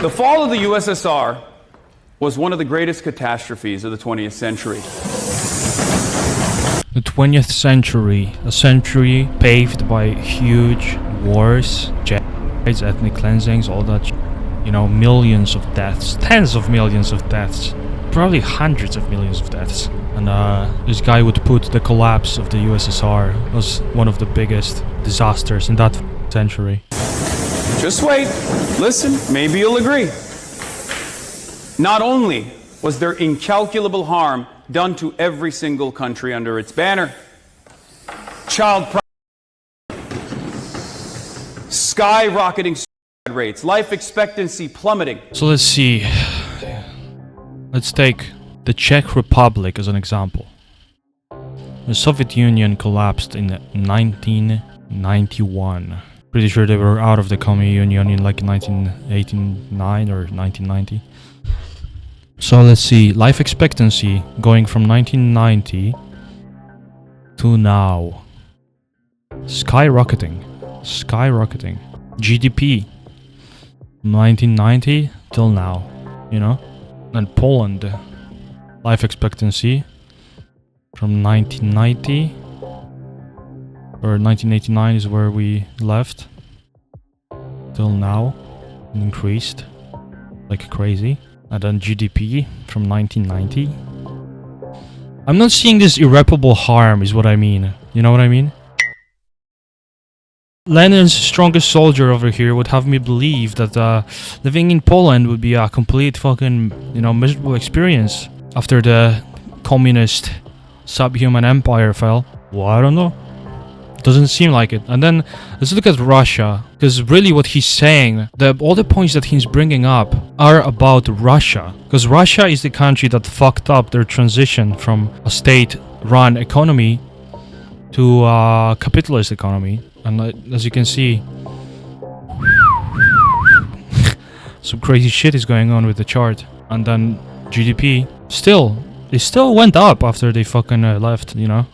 The fall of the USSR was one of the greatest catastrophes of the 20th century. The 20th century, a century paved by huge wars, genocides, ethnic cleansings, all that, you know, millions of deaths, tens of millions of deaths, probably hundreds of millions of deaths. And this guy would put the collapse of the USSR as one of the biggest disasters in that century. Just wait, listen, maybe you'll agree. Not only was there incalculable harm done to every single country under its banner, skyrocketing suicide rates, life expectancy plummeting. So let's see. Let's take the Czech Republic as an example. The Soviet Union collapsed in 1991. Pretty sure they were out of the Communist Union in like 1989 or 1990. So let's see, life expectancy going from 1990 to now. Skyrocketing. GDP 1990 till now, you know? And Poland, life expectancy from 1990 or 1989 is where we left till now, increased like crazy. And then GDP from 1990. I'm not seeing this irreparable harm is what I mean. You know what I mean? Lenin's strongest soldier over here would have me believe that living in Poland would be a complete fucking, you know, miserable experience after the communist subhuman empire fell. Well, I don't know. Doesn't seem like it. And then let's look at Russia, because really what he's saying, all the points that he's bringing up are about Russia, because Russia is the country that fucked up their transition from a state-run economy to a capitalist economy. And as you can see, some crazy shit is going on with the chart. And then GDP still went up after they fucking left, you know.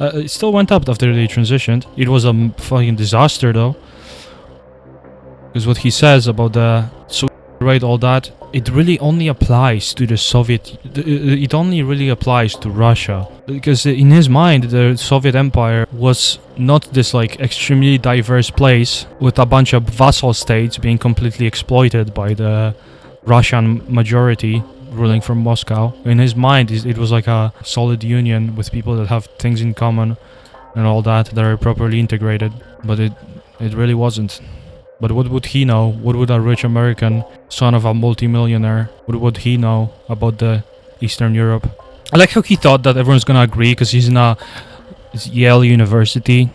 It still went up after they transitioned. It was a fucking disaster though. Because what he says about the suicide rate, all that, it really only applies to the Soviet... It only really applies to Russia. Because in his mind, the Soviet Empire was not this like extremely diverse place with a bunch of vassal states being completely exploited by the Russian majority ruling from Moscow. In his mind, it was like a solid union with people that have things in common and all that are properly integrated. But it really wasn't. But what would he know? What would a rich American son of a multimillionaire, what would he know about the Eastern Europe? I like how he thought that everyone's gonna agree because he's in Yale University.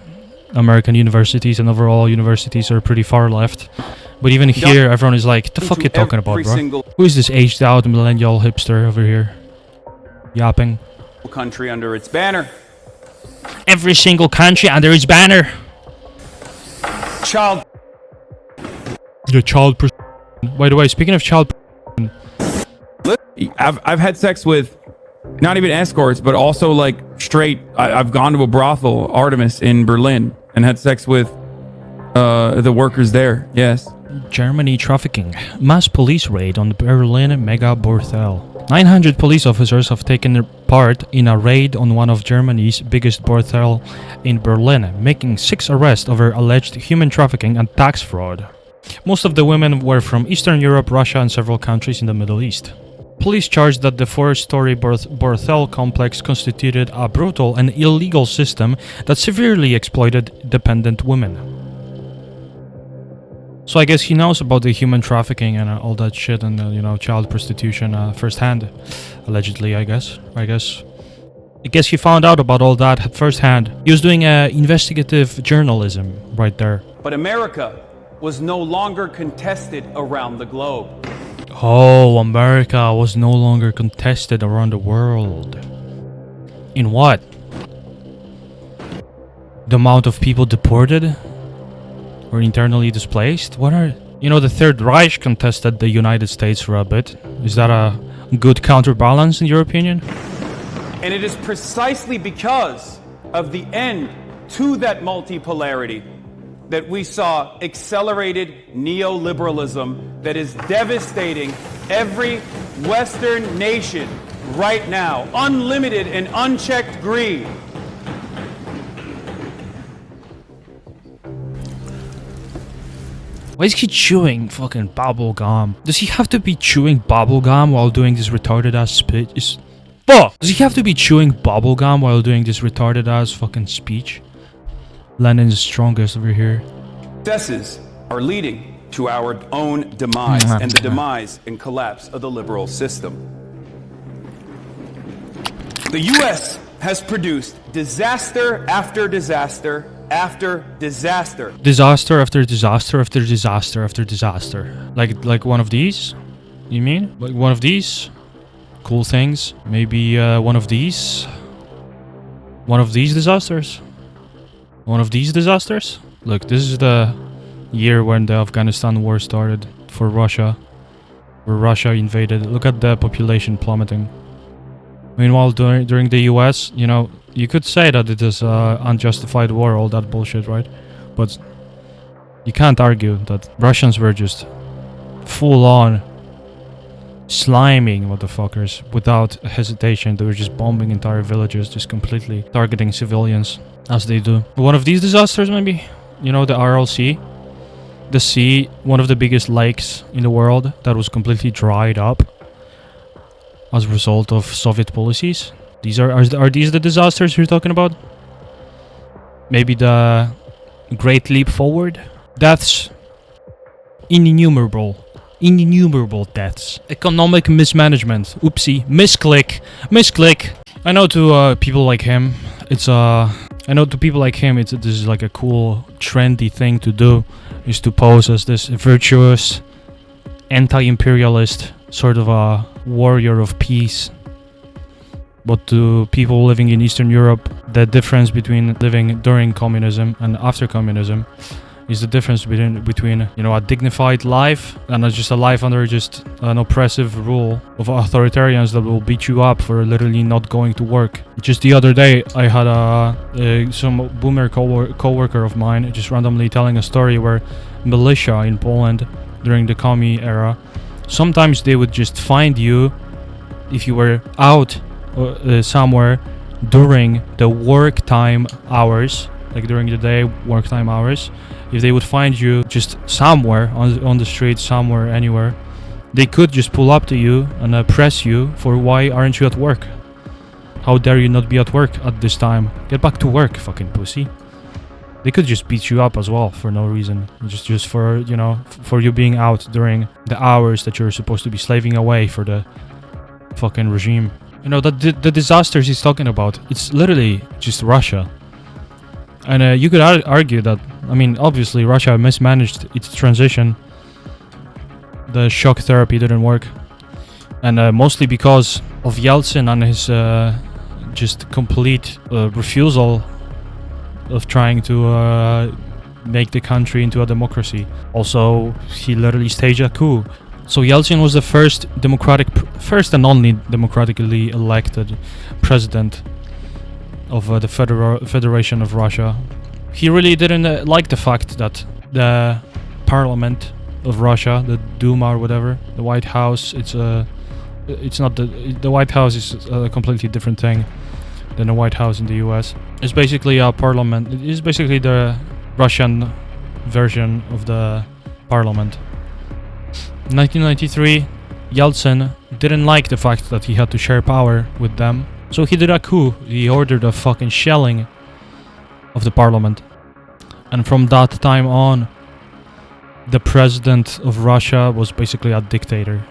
American universities and overall universities are pretty far left. But even here, everyone is like, the fuck you talking about, bro? Who is this aged out millennial hipster over here? Yapping. Country under its banner. Every single country under its banner. Child. The child. By the way, speaking of child. I've had sex with not even escorts, but also like straight. I've gone to a brothel, Artemis in Berlin, and had sex with the workers there. Yes. Germany trafficking. Mass police raid on the Berlin mega brothel. 900 police officers have taken part in a raid on one of Germany's biggest brothel in Berlin, making 6 arrests over alleged human trafficking and tax fraud. Most of the women were from Eastern Europe, Russia, and several countries in the Middle East. Police charged that the 4-story brothel complex constituted a brutal and illegal system that severely exploited dependent women. So I guess he knows about the human trafficking and all that shit and, you know, child prostitution firsthand. Allegedly, I guess he found out about all that firsthand. He was doing investigative journalism right there. But America was no longer contested around the globe. Oh, America was no longer contested around the world. In what? The amount of people deported? Or internally displaced? What are... You know, the Third Reich contested the United States for a bit. Is that a good counterbalance in your opinion? And it is precisely because of the end to that multipolarity that we saw accelerated neoliberalism that is devastating every Western nation right now. Unlimited and unchecked greed. Why is he chewing fucking bubble gum? Does he have to be chewing bubble gum while doing this retarded ass speech? Fuck! Does he have to be chewing bubble gum while doing this retarded ass fucking speech? Lenin's the strongest over here. Successes are leading to our own demise and the demise and collapse of the liberal system. The U.S. has produced disaster after disaster after disaster. Disaster after disaster after disaster after disaster. Like one of these? You mean? Like one of these? Cool things? Maybe one of these? One of these disasters? One of these disasters? Look, this is the year when the Afghanistan war started for Russia. Where Russia invaded. Look at the population plummeting. Meanwhile, during the US, you know, you could say that it is unjustified war, all that bullshit, right? But you can't argue that Russians were just full on sliming motherfuckers without hesitation. They were just bombing entire villages, just completely targeting civilians as they do. One of these disasters, maybe? You know, the RLC? The sea, one of the biggest lakes in the world that was completely dried up as a result of Soviet policies. These are these the disasters you're talking about? Maybe the Great Leap Forward? Deaths. Innumerable deaths. Economic mismanagement. Oopsie. Misclick. I know to people like him, this is like a cool, trendy thing to do, is to pose as this virtuous, anti-imperialist, sort of a warrior of peace. But to people living in Eastern Europe, the difference between living during communism and after communism is the difference between you know, a dignified life and just a life under just an oppressive rule of authoritarians that will beat you up for literally not going to work. Just the other day, I had some boomer co-worker of mine just randomly telling a story where militia in Poland during the commie era, sometimes they would just find you if you were out somewhere during the work time hours, like during the day work time hours. If they would find you just somewhere on the street, somewhere, anywhere, they could just pull up to you and press you for why aren't you at work? How dare you not be at work at this time? Get back to work, fucking pussy. They could just beat you up as well for no reason. Just for, you know, for you being out during the hours that you're supposed to be slaving away for the fucking regime. You know, the disasters he's talking about, it's literally just Russia. And you could argue that, I mean, obviously Russia mismanaged its transition. The shock therapy didn't work. And mostly because of Yeltsin and his just complete refusal of trying to make the country into a democracy. Also, he literally staged a coup. So Yeltsin was the first and only democratically elected president of the Federation of Russia. He really didn't like the fact that the parliament of Russia, the Duma or whatever, the White House, it's not the White House is a completely different thing than the White House in the US. It's basically a parliament. It is basically the Russian version of the parliament. In 1993, Yeltsin didn't like the fact that he had to share power with them. So he did a coup. He ordered a fucking shelling of the parliament. And from that time on, the president of Russia was basically a dictator.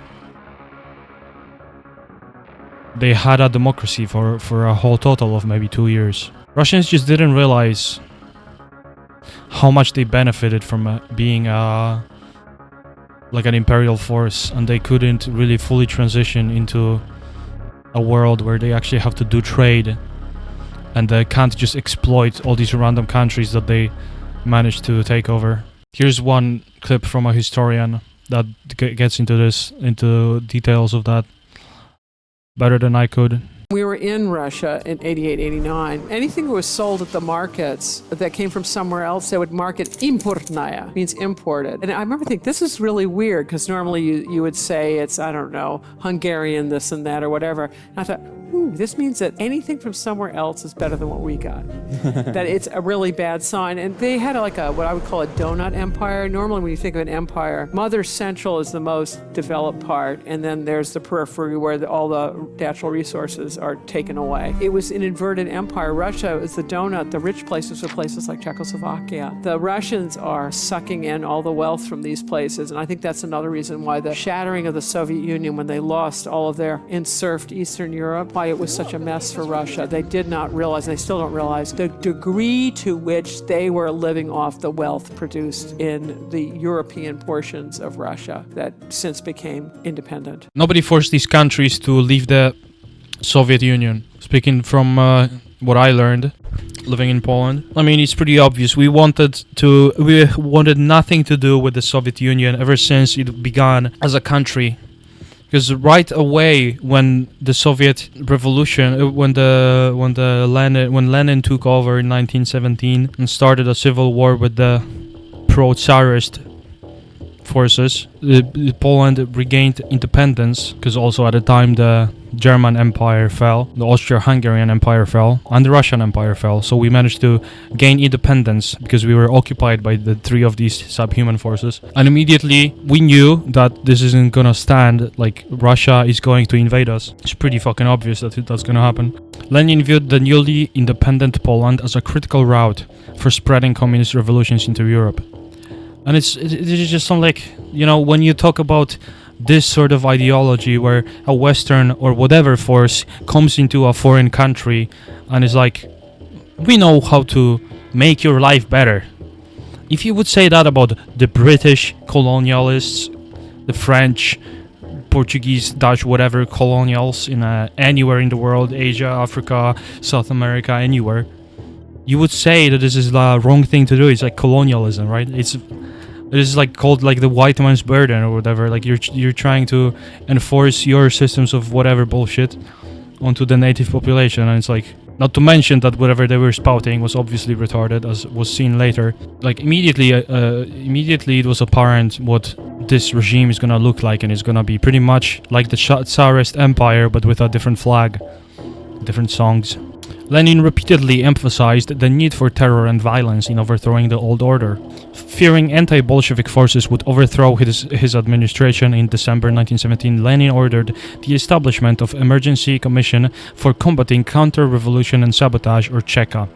They had a democracy for a whole total of maybe 2 years. Russians just didn't realize how much they benefited from being like an imperial force, and they couldn't really fully transition into a world where they actually have to do trade and they can't just exploit all these random countries that they managed to take over. Here's one clip from a historian that gets into details of that better than I could. We were in Russia in 88, 89. Anything that was sold at the markets that came from somewhere else, they would mark it importnaya, means imported. And I remember thinking, this is really weird, because normally you would say it's, I don't know, Hungarian this and that or whatever. And I thought, this means that anything from somewhere else is better than what we got. That it's a really bad sign. And they had like what I would call a donut empire. Normally when you think of an empire, Mother Central is the most developed part, and then there's the periphery where all the natural resources are taken away. It was an inverted empire. Russia is the donut. The rich places are places like Czechoslovakia. The Russians are sucking in all the wealth from these places, and I think that's another reason why the shattering of the Soviet Union, when they lost all of their enserfed Eastern Europe, why it was such a mess for Russia. They did not realize, and they still don't realize, the degree to which they were living off the wealth produced in the European portions of Russia that since became independent. Nobody forced these countries to leave the Soviet Union. Speaking from what I learned living in Poland, I mean, it's pretty obvious. We wanted nothing to do with the Soviet Union ever since it began as a country. Because right away, when the Soviet Revolution, when Lenin took over in 1917 and started a civil war with the pro-Tsarist forces, Poland regained independence. Because also at the time the German Empire fell, the Austro-Hungarian Empire fell, and the Russian Empire fell. So we managed to gain independence because we were occupied by the three of these subhuman forces. And immediately we knew that this isn't gonna stand, like Russia is going to invade us. It's pretty fucking obvious that that's gonna happen. Lenin viewed the newly independent Poland as a critical route for spreading communist revolutions into Europe. And it's just some, like, you know, when you talk about this sort of ideology where a Western or whatever force comes into a foreign country and is like, we know how to make your life better. If you would say that about the British colonialists, the French, Portuguese, Dutch, whatever colonials in anywhere in the world, Asia, Africa, South America, anywhere, you would say that this is the wrong thing to do. It's like colonialism, right? It is like called like the white man's burden or whatever. Like you're trying to enforce your systems of whatever bullshit onto the native population, and it's like, not to mention that whatever they were spouting was obviously retarded, as was seen later. Like immediately it was apparent what this regime is gonna look like, and it's gonna be pretty much like the Tsarist Empire, but with a different flag, different songs. Lenin repeatedly emphasized the need for terror and violence in overthrowing the old order. Fearing anti-Bolshevik forces would overthrow his administration in December 1917, Lenin ordered the establishment of Emergency Commission for Combating Counter-Revolution and Sabotage, or Cheka,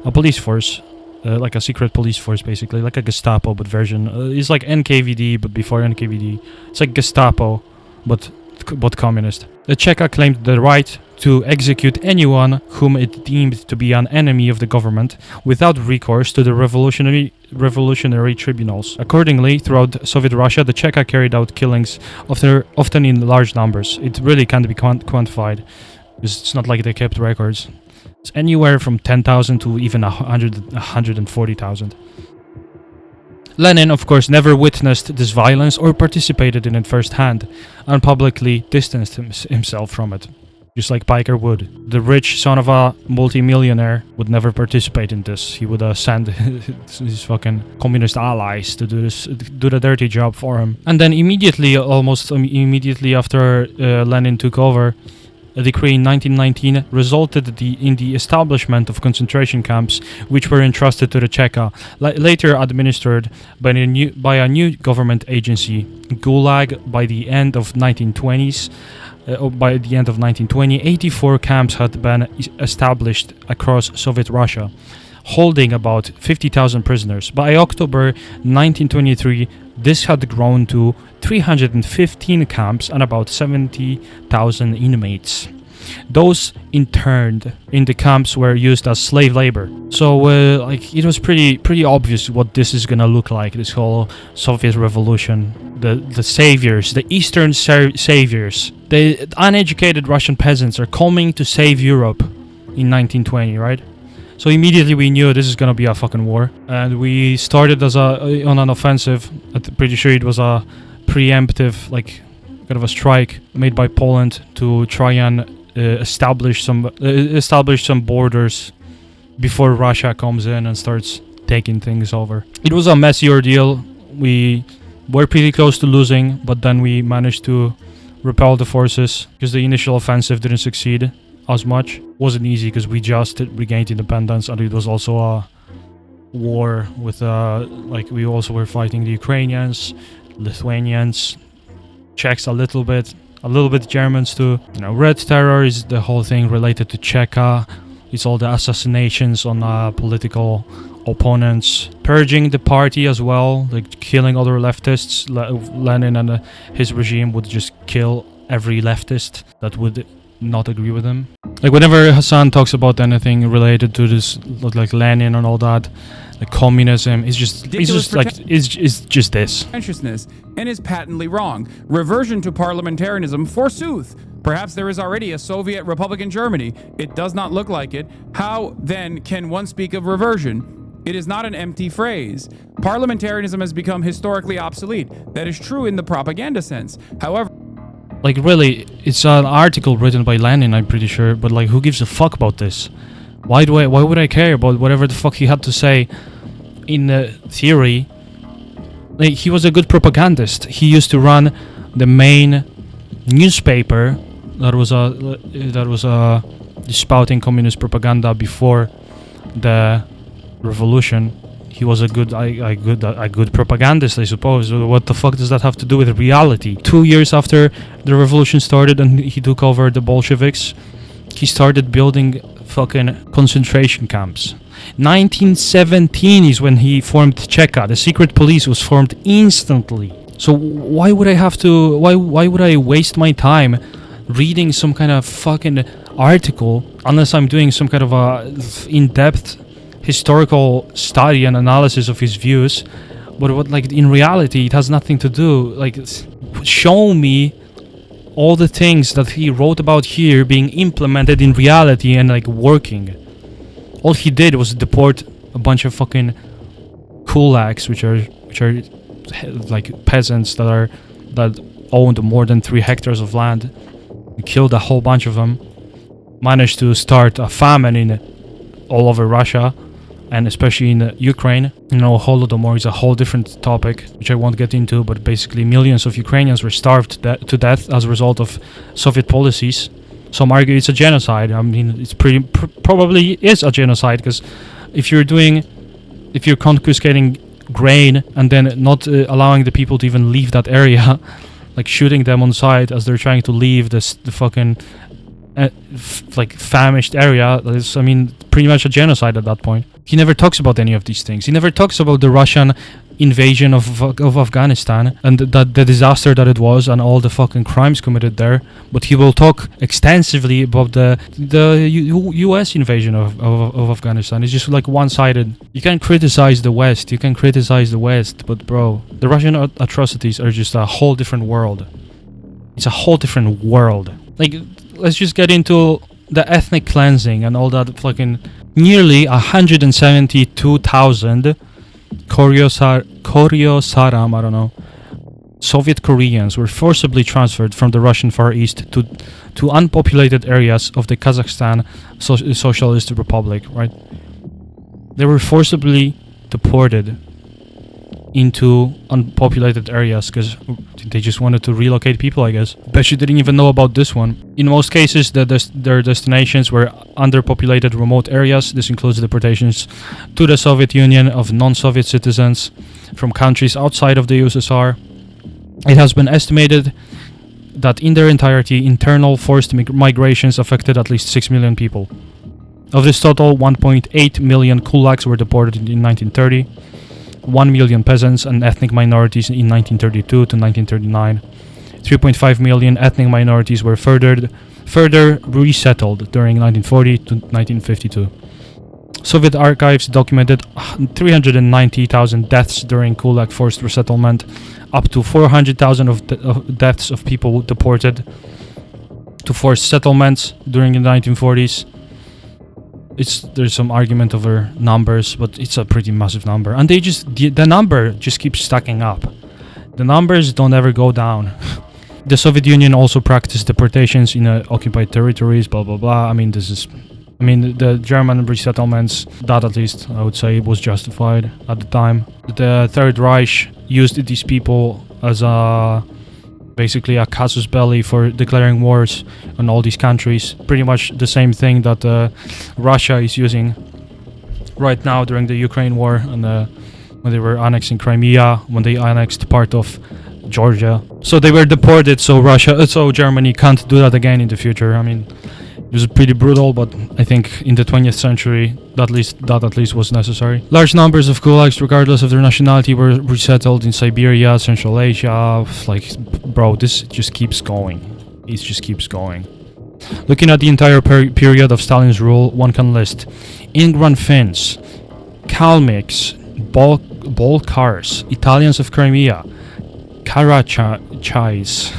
a police force, like a secret police force basically, like a Gestapo but version. It's like NKVD but before NKVD. It's like Gestapo but communist. The Cheka claimed the right to execute anyone whom it deemed to be an enemy of the government without recourse to the revolutionary tribunals. Accordingly, throughout Soviet Russia, the Cheka carried out killings often in large numbers. It really can't be quantified. It's not like they kept records. It's anywhere from 10,000 to even 140,000. Lenin, of course, never witnessed this violence or participated in it firsthand, and publicly distanced himself from it. Just like Piker would. The rich son of a multi-millionaire would never participate in this. He would send his fucking communist allies to do the dirty job for him. And then almost immediately after Lenin took over, a decree in 1919 resulted in the establishment of concentration camps, which were entrusted to the Cheka, later administered by a new government agency, Gulag. By the end of 1920, 84 camps had been established across Soviet Russia, holding about 50,000 prisoners. By October 1923, this had grown to 315 camps and about 70,000 inmates. Those interned in the camps were used as slave labor. So, it was pretty obvious what this is gonna look like. This whole Soviet Revolution, the saviors, the Eastern saviors, the uneducated Russian peasants are coming to save Europe in 1920, right? So immediately we knew this is gonna be a fucking war, and we started on an offensive. I'm pretty sure it was a preemptive, like, kind of a strike made by Poland to try and establish some borders before Russia comes in and starts taking things over. It was a messy ordeal. We were pretty close to losing, but then we managed to repel the forces because the initial offensive didn't succeed as much. It wasn't easy because we just regained independence, and it was also a war with we also were fighting the Ukrainians, Lithuanians, Czechs a little bit Germans too. You know, Red Terror is the whole thing related to Czechia. It's all the assassinations on political opponents, purging the party as well, like killing other leftists. Lenin and his regime would just kill every leftist that would not agree with him. Like whenever Hasan talks about anything related to this, like Lenin and all that, like communism, it's just this. Consciousness and is patently wrong. Reversion to parliamentarianism, forsooth. Perhaps there is already a Soviet Republic in Germany. It does not look like it. How then can one speak of reversion? It is not an empty phrase. Parliamentarianism has become historically obsolete. That is true in the propaganda sense. However, like really, it's an article written by Lenin, I'm pretty sure, but like who gives a fuck about this? Why would I care about whatever the fuck he had to say in theory? Like, he was a good propagandist. He used to run the main newspaper that was spouting communist propaganda before the revolution. He was a good propagandist, I suppose. What the fuck does that have to do with reality? 2 years after the revolution started and he took over the Bolsheviks, he started building fucking concentration camps. 1917 is when he formed Cheka. The secret police was formed instantly. So why would I waste my time reading some kind of fucking article unless I'm doing some kind of a in-depth historical study and analysis of his views? But what, like, in reality, it has nothing to do. Like, show me all the things that he wrote about here being implemented in reality and like working. All he did was deport a bunch of fucking kulaks, which are like peasants that owned more than 3 hectares of land. He killed a whole bunch of them. Managed to start a famine in all over Russia, and especially in Ukraine. You know, Holodomor is a whole different topic, which I won't get into, but basically millions of Ukrainians were starved to death as a result of Soviet policies. Some argue it's a genocide. I mean, it's probably is a genocide, because if you're confiscating grain and then not allowing the people to even leave that area, like shooting them on sight as they're trying to leave the fucking like famished area, is, I mean, pretty much a genocide at that point. He never talks about any of these things. He never talks about the Russian invasion of Afghanistan and the disaster that it was and all the fucking crimes committed there. But he will talk extensively about the US invasion of Afghanistan. It's just like one-sided. You can criticize the West, but bro, the Russian atrocities are just a whole different world. It's a whole different world. Like, let's just get into the ethnic cleansing and all that fucking. Nearly 172,000 Koryosaram, I don't know, Soviet Koreans were forcibly transferred from the Russian Far East to unpopulated areas of the Kazakhstan Socialist Republic, right? They were forcibly deported into unpopulated areas because they just wanted to relocate people, I guess. Bet you didn't even know about this one. In most cases, their destinations were underpopulated remote areas. This includes deportations to the Soviet Union of non-Soviet citizens from countries outside of the USSR. It has been estimated that in their entirety, internal forced migrations affected at least 6 million people. Of this total, 1.8 million kulaks were deported in 1930. 1 million peasants and ethnic minorities in 1932 to 1939. 3.5 million ethnic minorities were further resettled during 1940 to 1952. Soviet archives documented 390,000 deaths during Kulak forced resettlement, up to 400,000 of deaths of people deported to forced settlements during the 1940s. There's some argument over numbers, but it's a pretty massive number, and the number just keeps stacking up. The numbers don't ever go down. The Soviet Union also practiced deportations in occupied territories, blah blah blah. I mean, the German resettlements, that at least I would say was justified at the time. The Third Reich used these people as basically a casus belli for declaring wars on all these countries. Pretty much the same thing that Russia is using right now during the Ukraine war, and when they were annexing Crimea, when they annexed part of Georgia. So they were deported, so Germany can't do that again in the future. I mean, it was pretty brutal, but I think in the 20th century, that at least was necessary. Large numbers of gulags, regardless of their nationality, were resettled in Siberia, Central Asia. Like, bro, this just keeps going. It just keeps going. Looking at the entire period of Stalin's rule, one can list Ingran Finns, Kalmyks, Balkars, Italians of Crimea, Karachais,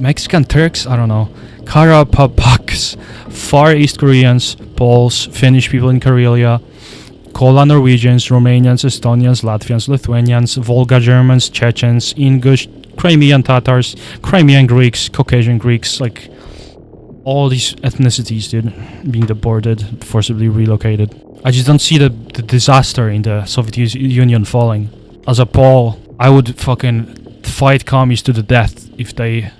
Mexican Turks, I don't know, Karapapaks, Far East Koreans, Poles, Finnish people in Karelia, Kola Norwegians, Romanians, Estonians, Latvians, Lithuanians, Volga Germans, Chechens, Ingush, Crimean Tatars, Crimean Greeks, Caucasian Greeks, like all these ethnicities, dude, being deported, forcibly relocated. I just don't see the disaster in the Soviet Union falling. As a Pole, I would fucking fight commies to the death if they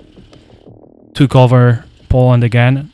took over Poland again.